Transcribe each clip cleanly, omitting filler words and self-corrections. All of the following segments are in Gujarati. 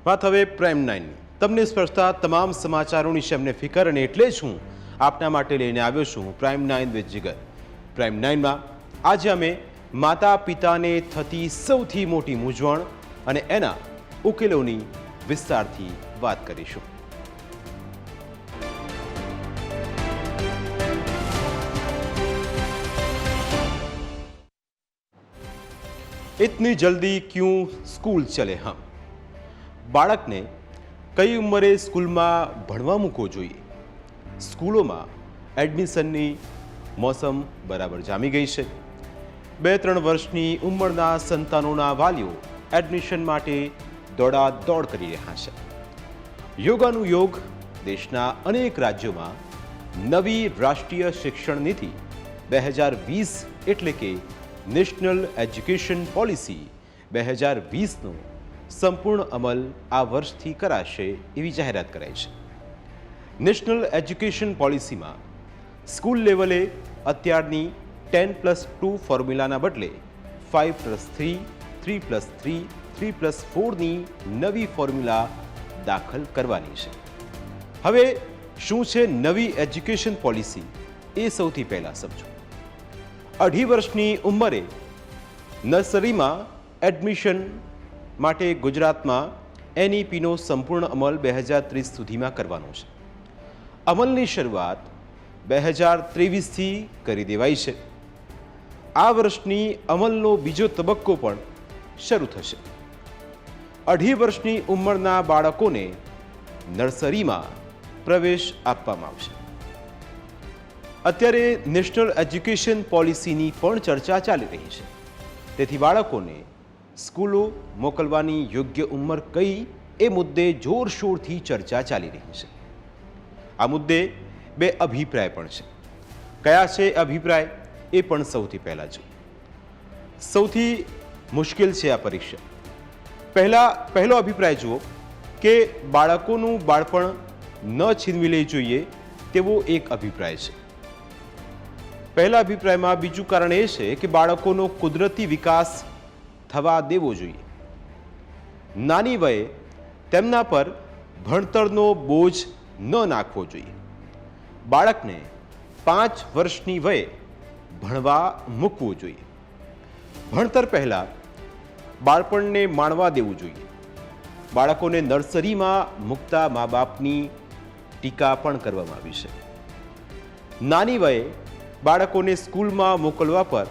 વાત હવે પ્રાઇમ 9 તમને સ્પર્શતા તમામ સમાચારોની છે અમને ફિકર, અને એટલે જ હું આપના માટે લઈને આવ્યો છું પ્રાઇમ 9 વિથ જીગર. પ્રાઇમ 9માં આજે અમે માતા પિતાને થતી સૌથી મોટી મૂંઝવણ અને એના ઉકેલોની વિસ્તારથી વાત કરીશું. इतनी जल्दी क्यों स्कूल चले हम? બાળકને કઈ ઉંમરે સ્કૂલમાં ભણવા મૂકવો જોઈએ? સ્કૂલોમાં એડમિશનની મોસમ બરાબર જામી ગઈ છે. 2-3 વર્ષની ઉંમરના સંતાનોના વાલીઓ એડમિશન માટે દોડાદોડ કરી રહ્યા છે. યોગાનું યોગ દેશના અનેક રાજ્યોમાં નવી રાષ્ટ્રીય શિક્ષણ નીતિ 2020 એટલે કે નેશનલ એજ્યુકેશન પોલિસી 2020નો સંપૂર્ણ અમલ આ વર્ષથી કરાશે એવી જાહેરાત કરાઈ છે. નેશનલ એજ્યુકેશન પોલિસીમાં સ્કૂલ લેવલે અત્યારની 10+2 ફોર્મ્યુલાના બદલે 5+3, 3+3, 3+4ની નવી ફોર્મ્યુલા દાખલ કરવાની છે. હવે શું છે નવી એજ્યુકેશન પોલિસી એ સૌથી પહેલાં સમજો. 2.5 વર્ષની ઉંમરે નર્સરીમાં એડમિશન માટે ગુજરાતમાં NEPનો સંપૂર્ણ અમલ 2030 સુધીમાં કરવાનો છે. અમલની શરૂઆત 2023થી કરી દેવાઈ છે. આ વર્ષની અમલનો બીજો તબક્કો પણ શરૂ થશે. 2.5 વર્ષની ઉંમરના બાળકોને નર્સરીમાં પ્રવેશ આપવામાં આવશે. અત્યારે નેશનલ એજ્યુકેશન પોલિસીની પણ ચર્ચા ચાલી રહી છે. તેથી બાળકોને સ્કૂલો મોકલવાની યોગ્ય ઉંમર કઈ એ મુદ્દે જોરશોરથી ચર્ચા ચાલી રહી છે. આ મુદ્દે 2 અભિપ્રાય પણ છે. કયા છે અભિપ્રાય એ પણ સૌથી પહેલાં જોઈએ. સૌથી મુશ્કેલ છે આ પરીક્ષા. પહેલો અભિપ્રાય જુઓ કે બાળકોનું બાળપણ ન છીનવી લેવું જોઈએ તેવો એક અભિપ્રાય છે. પહેલા અભિપ્રાયમાં બીજું કારણ એ છે કે બાળકોનો કુદરતી વિકાસ થવા દેવો જોઈએ. નાની વયે તેમના પર ભણતરનો બોજ ન નાખવો જોઈએ. બાળકને 5 વર્ષની વયે ભણવા મૂકવું જોઈએ. ભણતર પહેલાં બાળપણને માણવા દેવું જોઈએ. બાળકોને નર્સરીમાં મૂકતા મા બાપની ટીકા પણ કરવામાં આવી છે. નાની વયે બાળકોને સ્કૂલમાં મોકલવા પર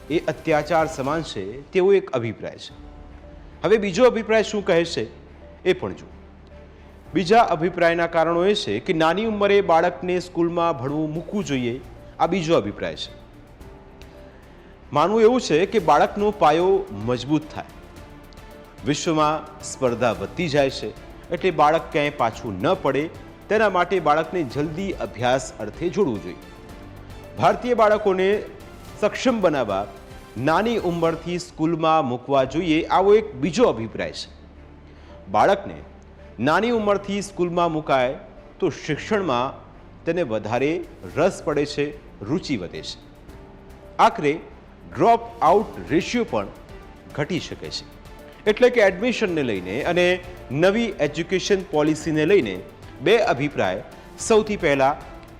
એ અત્યાચાર સમાન છે તેવો એક અભિપ્રાય છે. હવે બીજો અભિપ્રાય શું કહે છે એ પણ જુઓ. બીજા અભિપ્રાયના કારણો એ છે કે નાની ઉંમરે બાળકને સ્કૂલમાં ભણવું મૂકવું જોઈએ. આ બીજો અભિપ્રાય છે. માનવું એવું છે કે બાળકનો પાયો મજબૂત થાય. વિશ્વમાં સ્પર્ધા વધતી જાય છે એટલે બાળક ક્યાંય પાછું ન પડે તેના માટે બાળકને જલ્દી અભ્યાસ અર્થે જોડવું જોઈએ. ભારતીય બાળકોને સક્ષમ બનાવવા નાની ઉંમરથી સ્કૂલમાં મૂકવા જોઈએ આવો એક બીજો અભિપ્રાય છે. બાળકને નાની ઉંમરથી સ્કૂલમાં મુકાય તો શિક્ષણમાં તેને વધારે રસ પડે છે, રુચિ વધે છે. આખરે ડ્રોપ આઉટ રેશિયો પણ ઘટી શકે છે. એટલે કે એડમિશનને લઈને અને નવી એજ્યુકેશન પોલિસીને લઈને 2 અભિપ્રાય સૌથી પહેલાં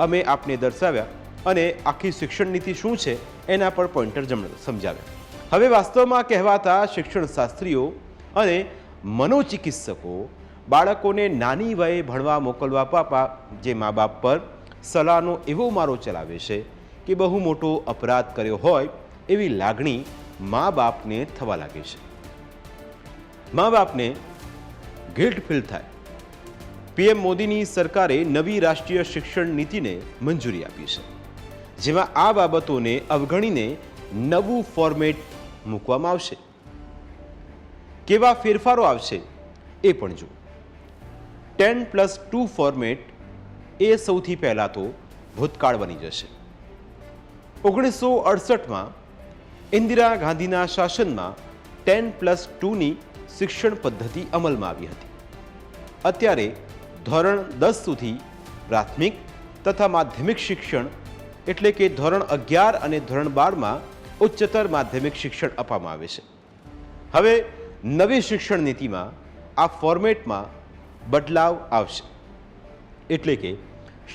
અમે આપને દર્શાવ્યા અને આખી શિક્ષણ નીતિ શું છે એના પર પોઈન્ટર સમજાવ્યા. હવે વાસ્તવમાં કહેવાતા શિક્ષણ શાસ્ત્રીઓ અને મનોચિકિત્સકો બાળકોને નાની વયે ભણવા મોકલવા જે મા બાપ પર સલાહનો એવો મારો ચલાવે છે કે બહુ મોટો અપરાધ કર્યો હોય એવી લાગણી મા બાપને થવા લાગે છે. મા બાપને ગિલ્ટ ફીલ થાય. PM મોદીની સરકારે નવી રાષ્ટ્રીય શિક્ષણ નીતિને મંજૂરી આપી છે, જેમાં આ બાબતોને અવગણીને નવું ફોર્મેટ મૂકવામાં આવશે. કેવા ફેરફારો આવશે એ પણ જુઓ. 10+2 ફોર્મેટ એ સૌથી પહેલાં તો ભૂતકાળ બની જશે. 1968માં ઇન્દિરા ગાંધીના શાસનમાં 10+2ની શિક્ષણ પદ્ધતિ અમલમાં આવી હતી. અત્યારે ધોરણ 10 સુધી પ્રાથમિક તથા માધ્યમિક શિક્ષણ એટલે કે ધોરણ 11 અને ધોરણ 12માં ઉચ્ચતર માધ્યમિક શિક્ષણ આપવામાં આવે છે. હવે નવી શિક્ષણ નીતિમાં આ ફોર્મેટમાં બદલાવ આવશે, એટલે કે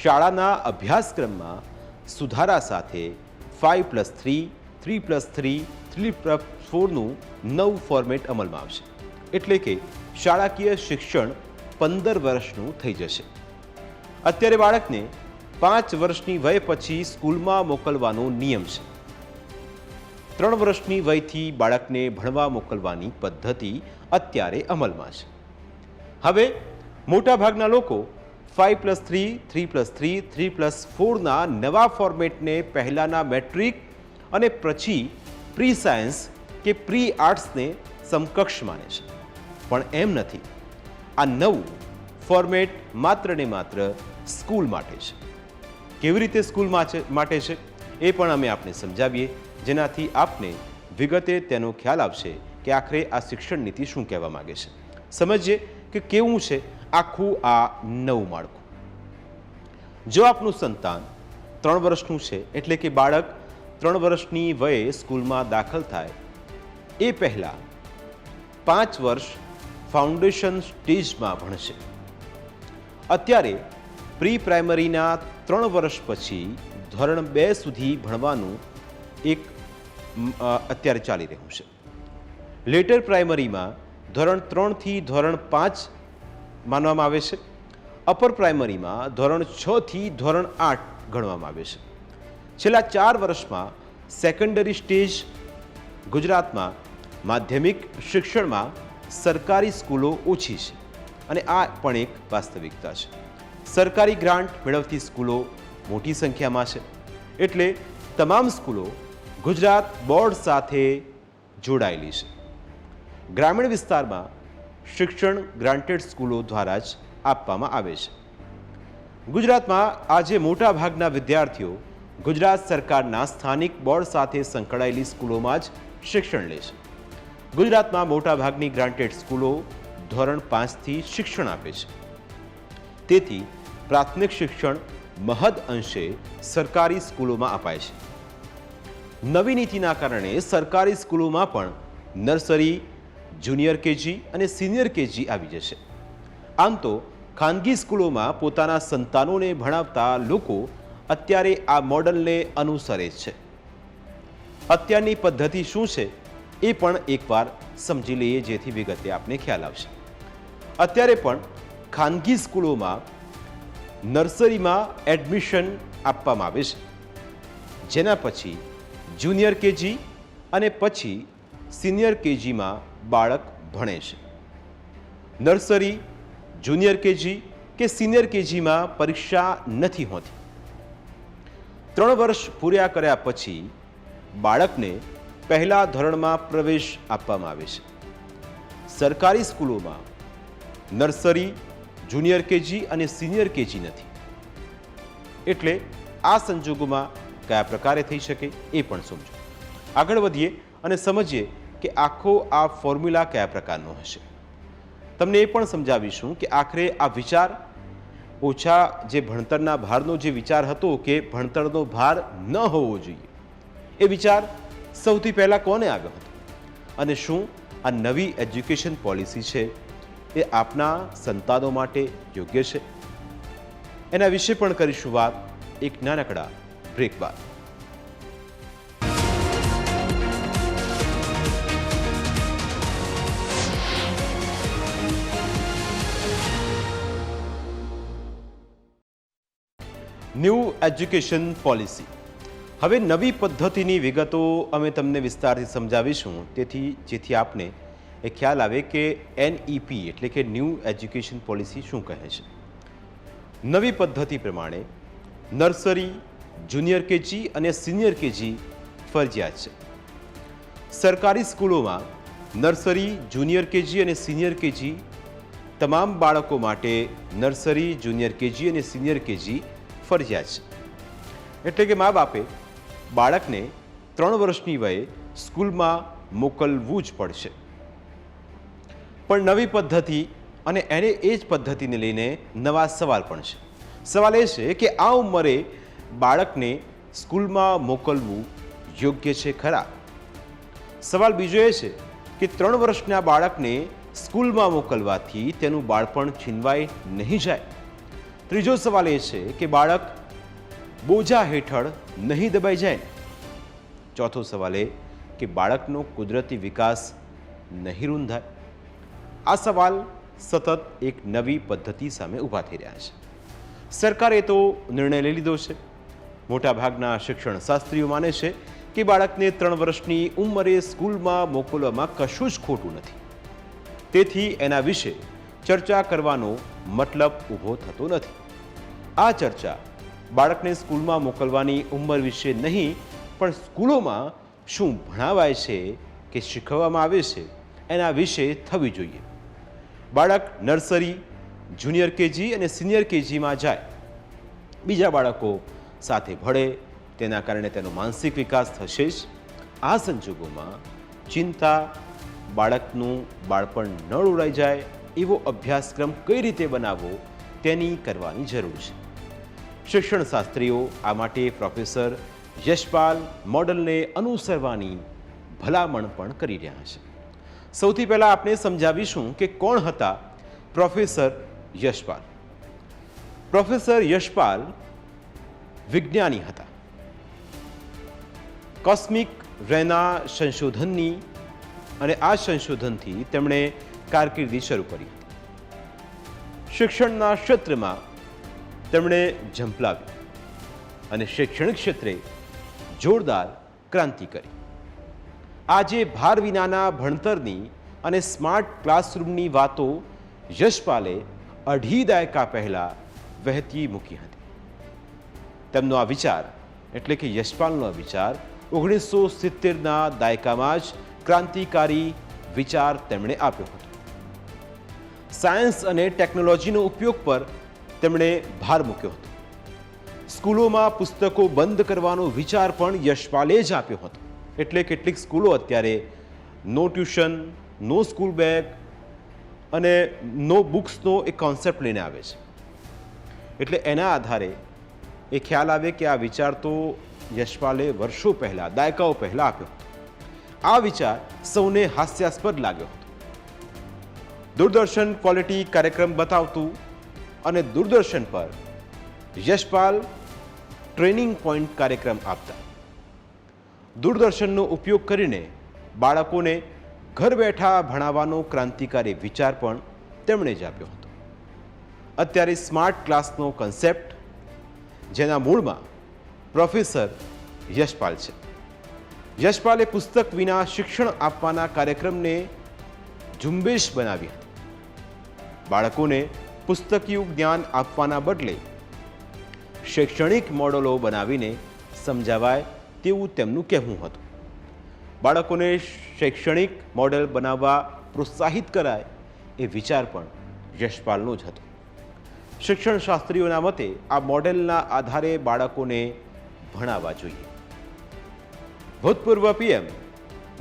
શાળાના અભ્યાસક્રમમાં સુધારા સાથે 5+3, 3+3, 3+4નું નવું ફોર્મેટ અમલમાં આવશે, એટલે કે શાળાકીય શિક્ષણ 15 વર્ષનું થઈ જશે. અત્યારે બાળકને 5 વર્ષની વય પછી સ્કૂલમાં મોકલવાનો નિયમ છે. 3 વર્ષની વયથી બાળકને ભણવા મોકલવાની પદ્ધતિ અત્યારે અમલમાં છે. હવે મોટાભાગના લોકો 5+3, 3+3, 3+4ના નવા ફોર્મેટને પહેલાંના મેટ્રિક અને પછી પ્રી સાયન્સ કે પ્રી આર્ટ્સને સમકક્ષ માને છે, પણ એમ નથી. આ નવું ફોર્મેટ માત્ર ને માત્ર સ્કૂલ માટે છે. કેવી રીતે સ્કૂલ માટે છે એ પણ અમે આપને સમજાવીએ, જેનાથી આપને વિગતે તેનો ખ્યાલ આવશે કે આખરે આ શિક્ષણ નીતિ શું કહેવા માગે છે. સમજીએ કે કેવું છે આખું આ નવું માળખું. જો આપનું સંતાન 3 વર્ષનું છે, એટલે કે બાળક 3 વર્ષની વયે સ્કૂલમાં દાખલ થાય એ પહેલાં 5 વર્ષ ફાઉન્ડેશન સ્ટેજમાં ભણશે. અત્યારે પ્રી પ્રાઇમરીના 3 વર્ષ પછી ધોરણ 2 સુધી ભણવાનું એક અત્યારે ચાલી રહ્યું છે. લેટર પ્રાઇમરીમાં ધોરણ 3 થી ધોરણ 5 માનવામાં આવે છે. અપર પ્રાઇમરીમાં ધોરણ 6 થી ધોરણ 8 ગણવામાં આવે છે. છેલ્લા 4 વર્ષમાં સેકન્ડરી સ્ટેજ. ગુજરાતમાં માધ્યમિક શિક્ષણમાં સરકારી સ્કૂલો ઓછી છે અને આ પણ એક વાસ્તવિકતા છે. સરકારી ગ્રાન્ટ મેળવતી સ્કૂલો મોટી સંખ્યામાં છે, એટલે તમામ સ્કૂલો ગુજરાત બોર્ડ સાથે જોડાયેલી છે. ગ્રામીણ વિસ્તારમાં શિક્ષણ ગ્રાન્ટેડ સ્કૂલો દ્વારા જ આપવામાં આવે છે. ગુજરાતમાં આજે મોટાભાગના વિદ્યાર્થીઓ ગુજરાત સરકારના સ્થાનિક બોર્ડ સાથે સંકળાયેલી સ્કૂલોમાં જ શિક્ષણ લે છે. ગુજરાતમાં મોટાભાગની ગ્રાન્ટેડ સ્કૂલો ધોરણ 5થી શિક્ષણ આપે છે. તેથી પ્રાથમિક શિક્ષણ મહદ અંશે સરકારી સ્કૂલોમાં અપાય છે. નવી નીતિના કારણે સરકારી સ્કૂલોમાં પણ નર્સરી, જુનિયર કેજી અને સિનિયર કેજી આવી જશે. આમ તો ખાનગી સ્કૂલોમાં પોતાના સંતાનોને ભણાવતા લોકો અત્યારે આ મોડલને અનુસરે છે. અત્યારની પદ્ધતિ શું છે એ પણ એકવાર સમજી લઈએ, જેથી વિગતે આપને ખ્યાલ આવશે. અત્યારે પણ ખાનગી સ્કૂલોમાં નર્સરીમાં એડમિશન આપવામાં આવે છે, જેના પછી જુનિયર કેજી અને પછી સિનિયર કેજીમાં બાળક ભણે છે. નર્સરી, જુનિયર કેજી કે સિનિયર કેજીમાં પરીક્ષા નથી હોતી. 3 વર્ષ પૂર્યા કર્યા પછી બાળકને પહેલા ધોરણમાં પ્રવેશ આપવામાં આવે છે. સરકારી સ્કૂલોમાં નર્સરી, જુનિયર કેજી અને સિનિયર કેજી નથી, એટલે આ સંજોગોમાં કયા પ્રકારે થઈ શકે એ પણ સમજો. આગળ વધીએ અને સમજીએ કે આખો આ ફોર્મ્યુલા કયા પ્રકારનો હશે. તમને એ પણ સમજાવીશું કે આખરે આ વિચાર ઓછા જે ભણતરના ભારનો જે વિચાર હતો કે ભણતરનો ભાર ન હોવો જોઈએ, એ વિચાર સૌથી પહેલાં કોને આવ્યો હતો અને શું આ નવી એજ્યુકેશન પોલિસી છે એ આપના સંતાનો માટે યોગ્ય છે, એના વિશે પણ કરીશું વાત એક નાનકડા બ્રેક બાદ. New education policy. હવે નવી પદ્ધતિની વિગતો અમે તમને વિસ્તારથી સમજાવીશું, જેથી આપને એ ખ્યાલ આવે કે NEP એટલે કે ન્યૂ એજ્યુકેશન પોલિસી શું કહે છે. નવી પદ્ધતિ પ્રમાણે નર્સરી, જુનિયર કેજી અને સિનિયર કેજી ફરજિયાત છે. સરકારી સ્કૂલોમાં નર્સરી, જુનિયર કેજી અને સિનિયર કેજી તમામ બાળકો માટે નર્સરી, જુનિયર કેજી અને સિનિયર કેજી ફરજિયાત છે. એટલે કે મા બાપે બાળકને 3 વર્ષની વયે સ્કૂલમાં મોકલવું જ પડશે. પણ નવી પદ્ધતિ અને એને એ જ પદ્ધતિને લઈને નવા સવાલ પણ છે. સવાલ એ છે કે આ ઉંમરે બાળકને સ્કૂલમાં મોકલવું યોગ્ય છે ખરા? સવાલ બીજો એ છે કે 3 વર્ષના બાળકને સ્કૂલમાં મોકલવાથી તેનું બાળપણ છીનવાય નહીં જાય? ત્રીજો સવાલ એ છે કે બાળક બોજા હેઠળ નહીં દબાઈ જાય? ચોથો સવાલ એ કે બાળકનો કુદરતી વિકાસ નહીં રૂંધાય? આ સવાલ સતત એક નવી પદ્ધતિ સામે ઊભા થઈ રહ્યા છે. સરકારે તો નિર્ણય લઈ લીધો છે. મોટાભાગના શિક્ષણ શાસ્ત્રીઓ માને છે કે બાળકને 3 વર્ષની ઉંમરે સ્કૂલમાં મોકલવામાં કશું જ ખોટું નથી. તેથી એના વિશે ચર્ચા કરવાનો મતલબ ઊભો થતો નથી. આ ચર્ચા બાળકને સ્કૂલમાં મોકલવાની ઉંમર વિશે નહીં, પણ સ્કૂલોમાં શું ભણાવાય છે કે શીખવવામાં આવે છે એના વિશે થવી જોઈએ. બાળક નર્સરી, જુનિયર કેજી અને સિનિયર કેજીમાં જાય, બીજા બાળકો સાથે ભળે, તેના કારણે તેનો માનસિક વિકાસ થશે જ. આ સંજોગોમાં ચિંતા, બાળકનું બાળપણ ન રોડાઈ જાય એવો અભ્યાસક્રમ કઈ રીતે બનાવવો તેની કરવાની જરૂર છે. શિક્ષણ શાસ્ત્રીઓ આ માટે પ્રોફેસર યશપાલ મોડલને અનુસરવાની ભલામણ પણ કરી રહ્યા છે. સૌથી પહેલાં આપણે સમજાવીશું કે કોણ હતા પ્રોફેસર યશપાલ. પ્રોફેસર યશપાલ વિજ્ઞાની હતા. કોસ્મિક રેના સંશોધનની અને આ સંશોધનથી તેમણે કારકિર્દી શરૂ કરી હતી. શિક્ષણના ક્ષેત્રમાં તેમણે ઝંપલાવી અને શૈક્ષણિક ક્ષેત્રે જોરદાર ક્રાંતિ કરી. આજે ભાર વિનાના ભણતરની અને સ્માર્ટ ક્લાસરૂમની વાતો યશપાલે 2.5 દાયકા પહેલાં વહેતી મૂકી હતી. તેમનો આ વિચાર એટલે કે યશપાલનો આ વિચાર 1970ના દાયકામાં જ ક્રાંતિકારી વિચાર તેમણે આપ્યો હતો. સાયન્સ અને ટેકનોલોજીનો ઉપયોગ પર તેમણે ભાર મૂક્યો હતો. સ્કૂલોમાં પુસ્તકો બંધ કરવાનો વિચાર પણ યશપાલે જ આપ્યો હતો. એટલે કેટલીક સ્કૂલો અત્યારે નો ટ્યુશન, નો સ્કૂલ બેગ અને નો બુક્સનો એક કોન્સેપ્ટ લઈને આવે છે. એટલે એના આધારે એ ખ્યાલ આવે કે આ વિચાર તો યશપાલે વર્ષો પહેલાં, દાયકાઓ પહેલાં આપ્યો હતો. આ વિચાર સૌને હાસ્યાસ્પદ લાગ્યો હતો. દૂરદર્શન ક્વોલિટી કાર્યક્રમ બતાવતું અને દૂરદર્શન પર યશપાલ ટ્રેનિંગ પોઈન્ટ કાર્યક્રમ આપતા. દૂરદર્શનનો ઉપયોગ કરીને બાળકોને ઘર બેઠા ભણાવવાનો ક્રાંતિકારી વિચાર પણ તેમણે જ આપ્યો હતો. અત્યારે સ્માર્ટ ક્લાસનો કન્સેપ્ટ, જેના મૂળમાં પ્રોફેસર યશપાલ છે. યશપાલે પુસ્તક વિના શિક્ષણ આપવાના કાર્યક્રમને ઝુંબેશ બનાવી હતી. બાળકોને પુસ્તકીય જ્ઞાન આપવાના બદલે શૈક્ષણિક મોડેલો બનાવીને સમજાવાય તેવું તેમનું કહેવું હતું. બાળકોને શૈક્ષણિક મોડેલ બનાવવા પ્રોત્સાહિત કરાય એ વિચાર પણ યશપાલનો જ હતો. શિક્ષણ શાસ્ત્રીઓના મતે આ મોડેલના આધારે બાળકોને ભણાવવા જોઈએ. ભૂતપૂર્વ પીએમ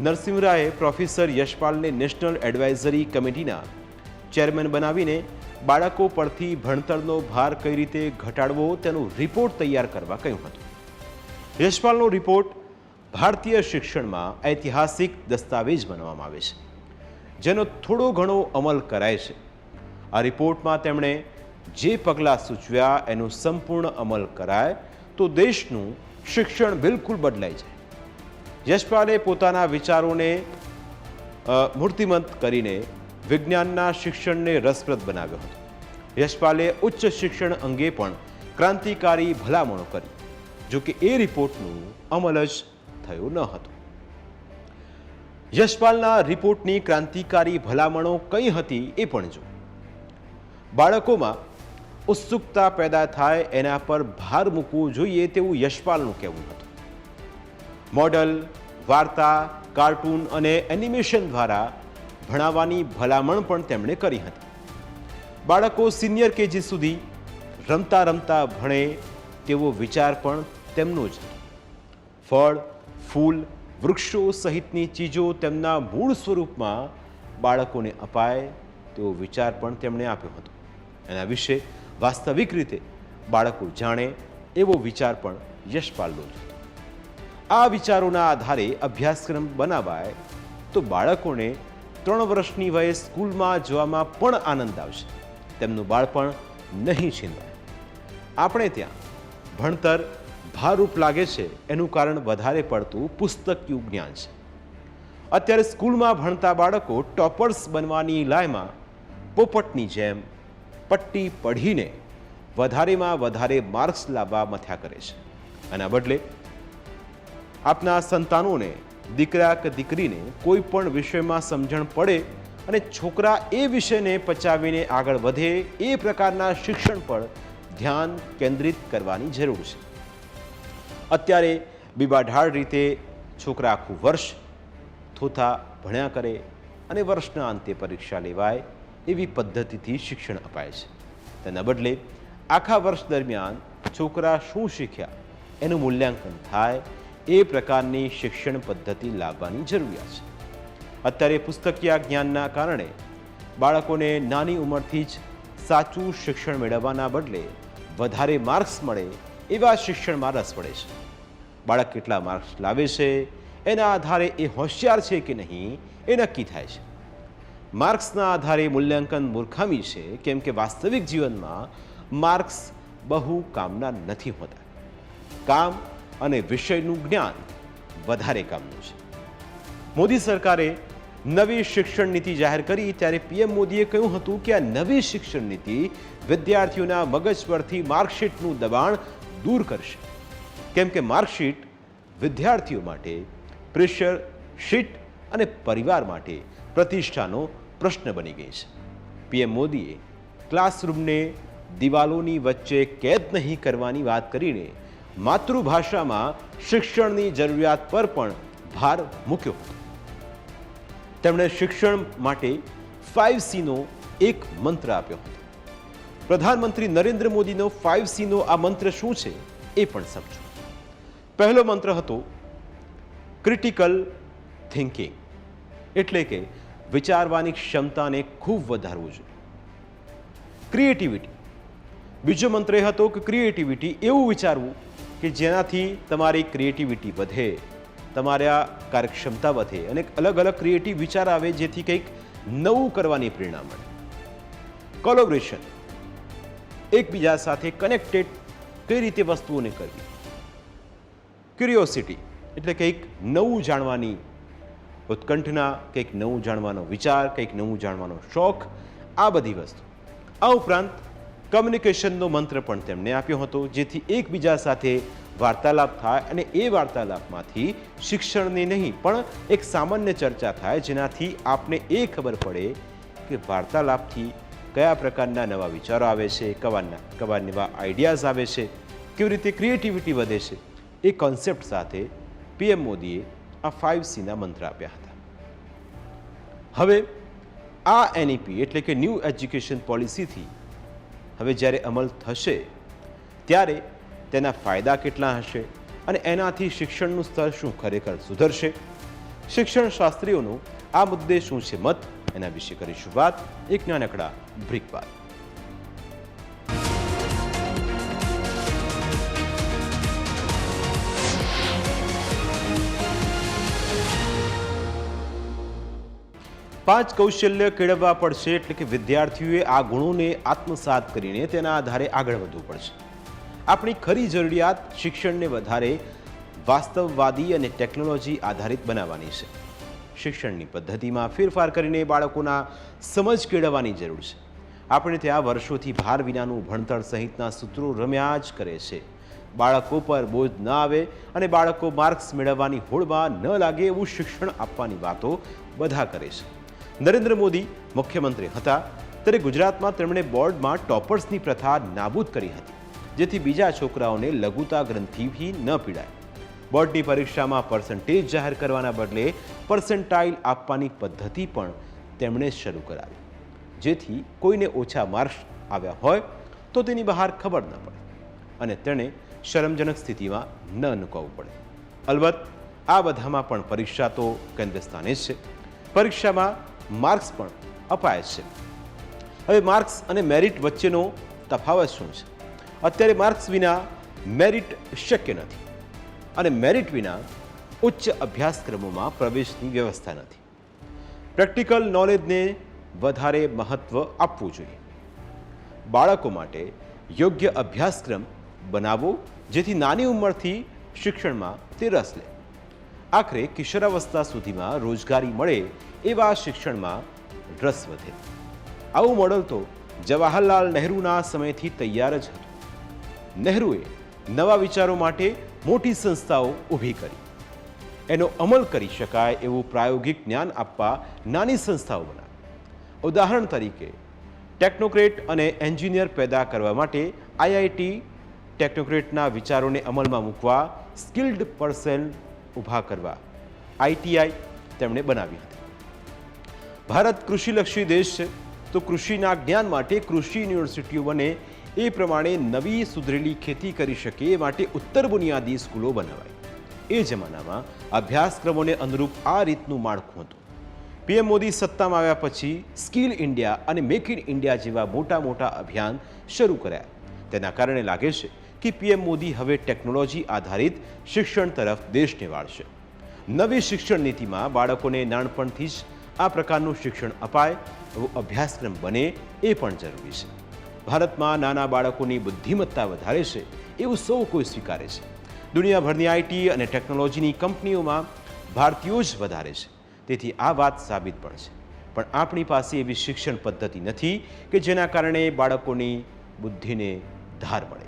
નરસિંહ રાવે પ્રોફેસર યશપાલને નેશનલ એડવાઇઝરી કમિટીના ચેરમેન બનાવીને બાળકો પરથી ભણતરનો ભાર કઈ રીતે ઘટાડવો તેનો રિપોર્ટ તૈયાર કરવા કહ્યું હતું. યશપાલનો રિપોર્ટ ભારતીય શિક્ષણમાં ઐતિહાસિક દસ્તાવેજ બનવામાં આવે છે, જેનો થોડો ઘણો અમલ કરાય છે. આ રિપોર્ટમાં તેમણે જે પગલાં સૂચવ્યા એનો સંપૂર્ણ અમલ કરાય તો દેશનું શિક્ષણ બિલકુલ બદલાઈ જાય. યશપાલે પોતાના વિચારોને મૂર્તિમંત કરીને વિજ્ઞાનના શિક્ષણને રસપ્રદ બનાવ્યો હતો. યશપાલે ઉચ્ચ શિક્ષણ અંગે પણ ક્રાંતિકારી ભલામણો કરી, જો કે એ રિપોર્ટનું અમલ જ થયો ન હતો. યશપાલના રિપોર્ટની ક્રાંતિકારી ભલામણો કઈ હતી એ પણ જો. બાળકોમાં ઉત્સુકતા પેદા થાય એના પર ભાર મૂકવો જોઈએ તેવું યશપાલનું કહેવું હતું. મોડલ, વાર્તા, કાર્ટૂન અને એનિમેશન દ્વારા ભણાવવાની ભલામણ પણ તેમણે કરી હતી. બાળકો સિનિયર કેજી સુધી રમતા રમતા ભણે તેવો વિચાર પણ તેમનો જ હતો. ફળ, ફૂલ, વૃક્ષો સહિતની ચીજો તેમના મૂળ સ્વરૂપમાં બાળકોને અપાય તેવો વિચાર પણ તેમણે આપ્યો હતો. એના વિશે વાસ્તવિક રીતે બાળકો જાણે એવો વિચાર પણ યશપાલનો જ હતો. આ વિચારોના આધારે અભ્યાસક્રમ બનાવાય તો બાળકોને 3 વર્ષની વયે સ્કૂલમાં જવામાં પણ આનંદ આવશે, તેમનું બાળપણ નહીં છીનવાય. આપણે ત્યાં ભણતર ભારરૂપ લાગે છે એનું કારણ વધારે પડતું પુસ્તકિયું જ્ઞાન છે. અત્યારે સ્કૂલમાં ભણતા બાળકો ટોપર્સ બનવાની લાયમાં પોપટની જેમ પટ્ટી પઢીને વધારેમાં વધારે માર્ક્સ લાવવા મથ્યા કરે છે. આના બદલે આપના સંતાનોને, દીકરા કે દીકરીને કોઈ પણ વિષયમાં સમજણ પડે અને છોકરા એ વિષયને પચાવીને આગળ વધે એ પ્રકારના શિક્ષણ પર ધ્યાન કેન્દ્રિત કરવાની જરૂર છે. અત્યારે બીબાઢાળ રીતે છોકરા આખું વર્ષ થોથા ભણ્યા કરે અને વર્ષના અંતે પરીક્ષા લેવાય એવી પદ્ધતિથી શિક્ષણ અપાય છે. તેના બદલે આખા વર્ષ દરમિયાન છોકરા શું શીખ્યા એનું મૂલ્યાંકન થાય એ પ્રકારની શિક્ષણ પદ્ધતિ લાવવાની જરૂરિયાત છે. અત્યારે પુસ્તકીય જ્ઞાનના કારણે બાળકોને નાની ઉંમરથી જ સાચું શિક્ષણ મેળવવાના બદલે વધારે માર્ક્સ મળે એવા શિક્ષણમાં રસ પડે છે. બાળક કેટલા માર્ક્સ લાવે છે એના આધારે એ હોશિયાર છે કે નહીં એ નક્કી થાય છે. માર્ક્સના આધારે મૂલ્યાંકન મૂર્ખામી છે, કેમ કે વાસ્તવિક જીવનમાં માર્ક્સ બહુ કામના નથી હોતા. કામ અને વિષયનું જ્ઞાન વધારે કામનું છે. મોદી સરકારે નવી શિક્ષણ નીતિ જાહેર કરી ત્યારે પીએમ મોદીએ કહ્યું હતું કે આ નવી શિક્ષણ નીતિ વિદ્યાર્થીઓના મગજ પરથી માર્કશીટનું દબાણ દૂર કરશે, કેમ કે માર્કશીટ વિદ્યાર્થીઓ માટે પ્રેશર શીટ અને પરિવાર માટે પ્રતિષ્ઠાનો પ્રશ્ન બની ગઈ છે. પીએમ મોદીએ ક્લાસરૂમને દિવાલોની વચ્ચે કેદ નહીં કરવાની વાત કરીને માતૃભાષામાં શિક્ષણની જરૂરિયાત પર પણ ભાર મૂક્યો હતો. તેમણે શિક્ષણ માટે 5Cનો એક મંત્ર આપ્યો હતો. પ્રધાનમંત્રી નરેન્દ્ર મોદીનો 5Cનો આ મંત્ર શું છે એ પણ સમજો. પહેલો મંત્ર હતો ક્રિટિકલ થિંકિંગ, એટલે કે વિચારવાની ક્ષમતાને ખૂબ વધારવું જોઈએ. ક્રિએટિવિટી, બીજો મંત્ર એ હતો કે ક્રિએટિવિટી એવું વિચારવું કે જેનાથી તમારી ક્રિએટિવિટી વધે, તમારા કાર્યક્ષમતા વધે અને અલગ અલગ ક્રિએટિવ વિચાર આવે જેથી કંઈક નવું કરવાની પ્રેરણા મળે. કોલેબોરેશન, એકબીજા સાથે કનેક્ટેડ કઈ રીતે વસ્તુઓને કરવી. ક્યુરિયોસિટી, એટલે કંઈક નવું જાણવાની ઉત્કંઠના, કંઈક નવું જાણવાનો વિચાર, કંઈક નવું જાણવાનો શોખ, આ બધી વસ્તુ. આ ઉપરાંત કમ્યુનિકેશનનો મંત્ર પણ તેમણે આપ્યો હતો, જેથી એકબીજા સાથે વાર્તાલાપ થાય અને એ વાર્તાલાપમાંથી શિક્ષણની નહીં પણ એક સામાન્ય ચર્ચા થાય, જેનાથી આપને એ ખબર પડે કે વાર્તાલાપથી કયા પ્રકારના નવા વિચારો આવે છે, કવા નવા આઈડિયાઝ આવે છે, કેવી રીતે ક્રિએટિવિટી વધે છે. એ કોન્સેપ્ટ સાથે પીએમ મોદીએ આ 5Cના મંત્ર આપ્યા હતા. હવે આ એનઈપી એટલે કે ન્યૂ એજ્યુકેશન પોલિસીથી હવે જ્યારે અમલ થશે ત્યારે તેના ફાયદા કેટલા હશે અને એનાથી શિક્ષણનું સ્તર શું ખરેખર સુધરશે, શિક્ષણ શાસ્ત્રીઓનું આ મુદ્દે શું છે મત, એના વિશે કરીશું વાત એક નાનકડા બ્રેક બાદ. પાંચ કૌશલ્ય કેળવવા પડશે, એટલે કે વિદ્યાર્થીઓએ આ ગુણોને આત્મસાત કરીને તેના આધારે આગળ વધવું પડશે. આપણી ખરી જરૂરિયાત શિક્ષણને વધારે વાસ્તવવાદી અને ટેકનોલોજી આધારિત બનાવવાની છે. શિક્ષણની પદ્ધતિમાં ફેરફાર કરીને બાળકોના સમજ કેળવવાની જરૂર છે. આપણે ત્યાં વર્ષોથી ભાર વિનાનું ભણતર સહિતના સૂત્રો રમ્યા જ કરે છે. બાળકો પર બોજ ન આવે અને બાળકો માર્ક્સ મેળવવાની હોડમાં ન લાગે એવું શિક્ષણ આપવાની વાતો બધા કરે છે. નરેન્દ્ર મોદી મુખ્યમંત્રી હતા ત્યારે ગુજરાતમાં તેમણે બોર્ડમાં ટોપર્સની પ્રથા નાબૂદ કરી હતી, જેથી બીજા છોકરાઓને લઘુતા ગ્રંથિથી ન પીડાય. બોર્ડની પરીક્ષામાં પર્સન્ટેજ જાહેર કરવાના બદલે પર્સન્ટાઇલ આપવાની પદ્ધતિ પણ તેમણે શરૂ કરાવી, જેથી કોઈને ઓછા માર્ક્સ આવ્યા હોય તો તેની બહાર ખબર ન પડે અને તેણે શરમજનક સ્થિતિમાં ન મુકાવવું પડે. અલબત્ત આ બધામાં પણ પરીક્ષા તો કેન્દ્ર સ્થાને જ છે. પરીક્ષામાં માર્ક્સ પણ અપાય છે. હવે માર્ક્સ અને મેરિટ વચ્ચેનો તફાવત શું છે? અત્યારે માર્ક્સ વિના મેરિટ શક્ય નથી અને મેરિટ વિના ઉચ્ચ અભ્યાસક્રમોમાં પ્રવેશની વ્યવસ્થા નથી. પ્રેક્ટિકલ નોલેજને વધારે મહત્ત્વ આપવું જોઈએ. બાળકો માટે યોગ્ય અભ્યાસક્રમ બનાવવો જેથી નાની ઉંમરથી શિક્ષણમાં તે રસ લે. આખરે કિશોરાવસ્થા સુધીમાં રોજગારી મળે એવા શિક્ષણમાં રસ વધે. આવું મોડલ તો જવાહરલાલ નહેરુના સમયથી તૈયાર જ હતું. નહેરુએ નવા વિચારો માટે મોટી સંસ્થાઓ ઊભી કરી. એનો અમલ કરી શકાય એવું પ્રાયોગિક જ્ઞાન આપવા નાની સંસ્થાઓ બનાવી. ઉદાહરણ તરીકે ટેકનોક્રેટ અને એન્જિનિયર પેદા કરવા માટે આઈઆઈટી ટેકનોક્રેટના વિચારોને અમલમાં મૂકવા સ્કિલ્ડ પર્સન ઊભા કરવા આઈટીઆઈ તેમણે બનાવી હતી. ભારત કૃષિલક્ષી દેશ છે તો કૃષિના જ્ઞાન માટે કૃષિ યુનિવર્સિટીઓ બને એ પ્રમાણે નવી સુધરેલી ખેતી કરી શકે એ માટે ઉત્તર બુનિયાદી સ્કૂલો બનાવાઈ. એ જમાનામાં અભ્યાસક્રમોને અનુરૂપ આ રીતનું માળખું હતું. પીએમ મોદી સત્તામાં આવ્યા પછી સ્કિલ ઇન્ડિયા અને મેક ઇન ઇન્ડિયા જેવા મોટા મોટા અભિયાન શરૂ કર્યા. તેના કારણે લાગે છે કે પીએમ મોદી હવે ટેકનોલોજી આધારિત શિક્ષણ તરફ દેશને વાળશે. નવી શિક્ષણ નીતિમાં બાળકોને નાનપણથી જ આ પ્રકારનું શિક્ષણ અપાય એવો અભ્યાસક્રમ બને એ પણ જરૂરી છે. ભારતમાં નાના બાળકોની બુદ્ધિમત્તા વધારે છે એવું સૌ કોઈ સ્વીકારે છે. દુનિયાભરની આઈટી અને ટેકનોલોજીની કંપનીઓમાં ભારતીયો જ વધારે છે. તેથી આ વાત સાબિત પણ છે. પણ આપણી પાસે એવી શિક્ષણ પદ્ધતિ નથી કે જેના કારણે બાળકોની બુદ્ધિને ધાર મળે.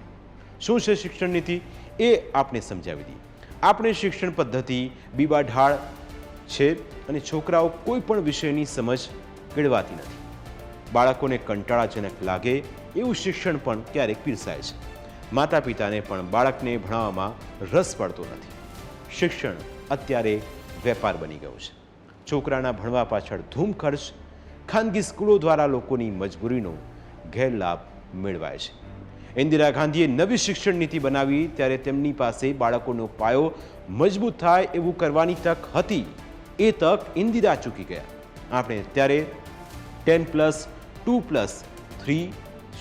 શું છે શિક્ષણ નીતિ એ આપણે સમજાવી દઈએ. આપણે શિક્ષણ પદ્ધતિ બીબાઢાળ છે અને છોકરાઓ કોઈ પણ વિષયની સમજ કેળવાતી નથી. બાળકોને કંટાળાજનક લાગે એવું શિક્ષણ પણ ક્યારેક પીરસાય છે. માતા પિતાને પણ બાળકને ભણાવવામાં રસ પડતો નથી. શિક્ષણ અત્યારે વેપાર બની ગયું છે. છોકરાના ભણવા પાછળ ધૂમ ખર્ચ ખાનગી સ્કૂલો દ્વારા લોકોની મજબૂરીનો ગેરલાભ મેળવાય છે. ઇન્દિરા ગાંધીએ નવી શિક્ષણ નીતિ બનાવી ત્યારે તેમની પાસે બાળકોનો પાયો મજબૂત થાય એવું કરવાની તક હતી. એ તક ઇન્દિરા ચૂકી ગયા. આપણે ત્યારે 10+2+3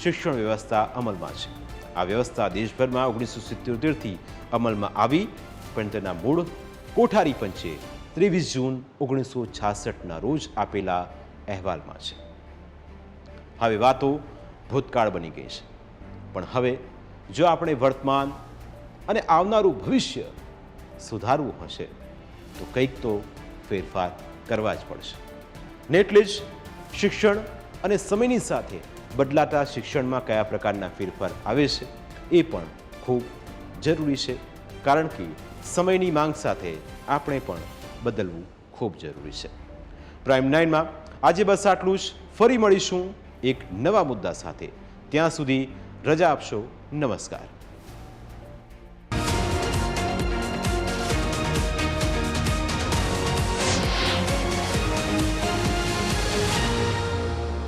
શિક્ષણ વ્યવસ્થા અમલમાં છે. આ વ્યવસ્થા દેશભરમાં 1977થી અમલમાં આવી પણ તેના મૂળ કોઠારી પંચે 23 જૂન 1966ના રોજ આપેલા અહેવાલમાં છે. હવે વાતો ભૂતકાળ બની ગઈ છે. પણ હવે જો આપણે વર્તમાન અને આવનારું ભવિષ્ય સુધારવું હશે તો કંઈક તો ફેરફાર કરવા જ પડશે. ને એટલે જ શિક્ષણ અને સમયની સાથે બદલાતા શિક્ષણમાં કયા પ્રકારના ફેરફાર આવે છે એ પણ ખૂબ જરૂરી છે. કારણ કે સમયની માંગ સાથે આપણે પણ બદલવું ખૂબ જરૂરી છે. પ્રાઇમ 9માં આજે બસ આટલું જ. ફરી મળીશું એક નવા મુદ્દા સાથે. ત્યાં સુધી રજા આપશો. નમસ્કાર.